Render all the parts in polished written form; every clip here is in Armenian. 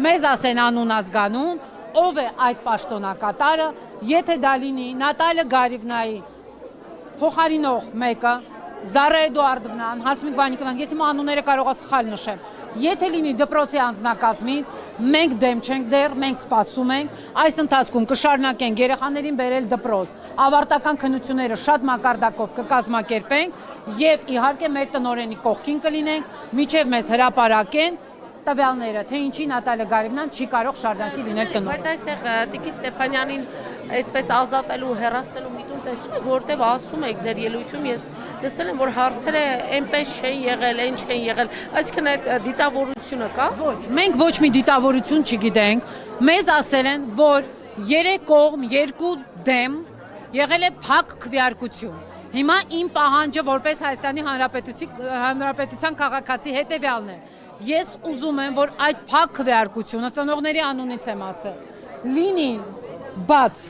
մեզ ասեն անուն ազգանուն, ով է այդ պաշտոնակատարը, եթե դա լինի Նատալիա Գարիևնայի փոխարինող մեկը, Զարա Էդուարդովնան, Հասմիկ Վանիկովան, ես իմ անունները կարող եմ սխալ նշեմ, եթե լինի դպրոցի անձնակազմից, մենք դեմ չենք դեռ, մենք սպասում ենք, այս ընթացքում կշարունակենք երեխաներին բերել դպրոց, ավարտական քննությունները շատ մակարդակով կկազմակերպենք եւ իհարկե մեր տնօրենի կողքին կլինենք, միջև մեզ հրապարակեն տվյալները, թե ինչի Նատալիա Գարիևնան չի կարող շարունակի լինել տնօրեն։ Բայց այստեղ Տիկին Ստեփանյանին այսպես ազատելու, հեռացնելու միտում տեսնում եք, որտեղ ասում եք ձեր ելույթում, ես լսել եմ, որ հարցերը այնպես չեն եղել, այն չեն եղել, այսինքն այդ դիտավորությունը կա։ Ոչ, մենք ոչ մի դիտավորություն չգիտենք, մեզ ասել են, որ 3 կողմ, 2 դեմ եղել է փակ քվեարկություն։ Հիմա իմ պահանջը որպես Հայաստանի Հանրապետության քաղաքացի հետևյալն է։ Ես ուզում եմ, որ այդ փակ քվեարկությունը, ծնողների անունից եմ ասել, լինի բաց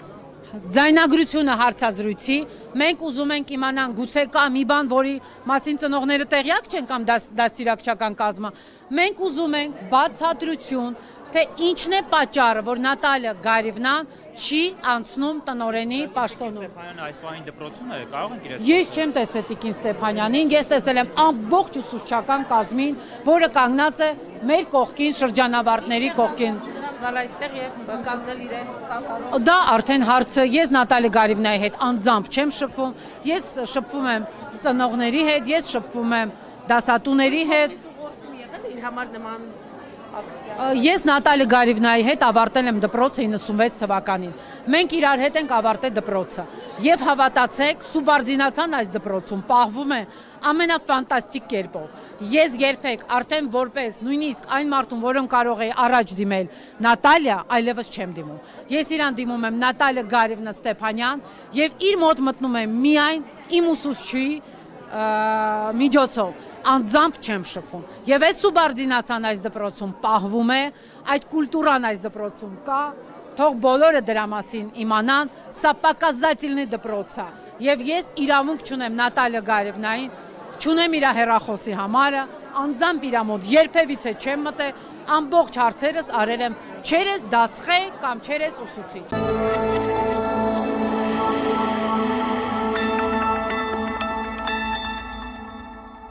ձայնագրությունը հարցազրույցի, մենք ուզում ենք իմանան գուցե կա մի բան, որի մասին ծնողները տեղյակ չեն կամ դաստիարակչական կազմը, մենք ուզում ենք բացատրություն, թե ինչն է պատճառը, որ Նատալիա Գարիևնան չի անցնում տնօրենի պաշտոնում։ Ստեփանյանը այս պահին դպրոցում է, կարող ենք իրենց։ Ես չեմ տեսել Տիկին Ստեփանյանին, ես տեսել եմ ամբողջ ուսուցչական կազմին, որը կանգնած է մեր կողքին, շրջանավարտների կողքին։ Գալ այստեղ եւ կանգնել իրեն սատարող։ Դա արդեն հարցը, ես Նատալիա Գարիևնայի հետ անձամբ չեմ շփվում, ես շփվում եմ ծնողների հետ, ես շփվում եմ դասատուների հետ։ Իր համար նման Ես Նատալիա Գարիևնայի հետ ավարտել եմ դպրոցը 96 թվականին։ Մենք իրար հետ ենք ավարտել դպրոցը։ Եվ հավատացեք, սուբարդինացիան այս դպրոցում պահվում է ամենաֆանտաստիկ կերպով։ Ես երբեք արդեն որպես նույնիսկ այն մարդուն, որոնք կարող է առաջ դիմել Նատալիա, այլևս չեմ դիմում։ Ես իրան դիմում եմ Նատալիա Գարիևնա Ստեփանյան եւ իր մոտ մտնում եմ միայն իմ ուսուցչուհի միջոցով։ Անձամբ չեմ շփվում։ Եվ այդ սուբարդինացիան այս դպրոցում պահվում է, այդ կուլտուրան այս դպրոցում կա, թող բոլորը դրա մասին իմանան, սա պակասательный դպրոց է։ Եվ ես իրավունք չունեմ Նատալիա Գարիևնային, չունեմ իր հեռախոսի համարը, անձամբ իր մոտ երբևիցե չեմ մտել, ամբողջ հարցերս արել եմ չերես դասխե կամ չերես ուսուցիչ։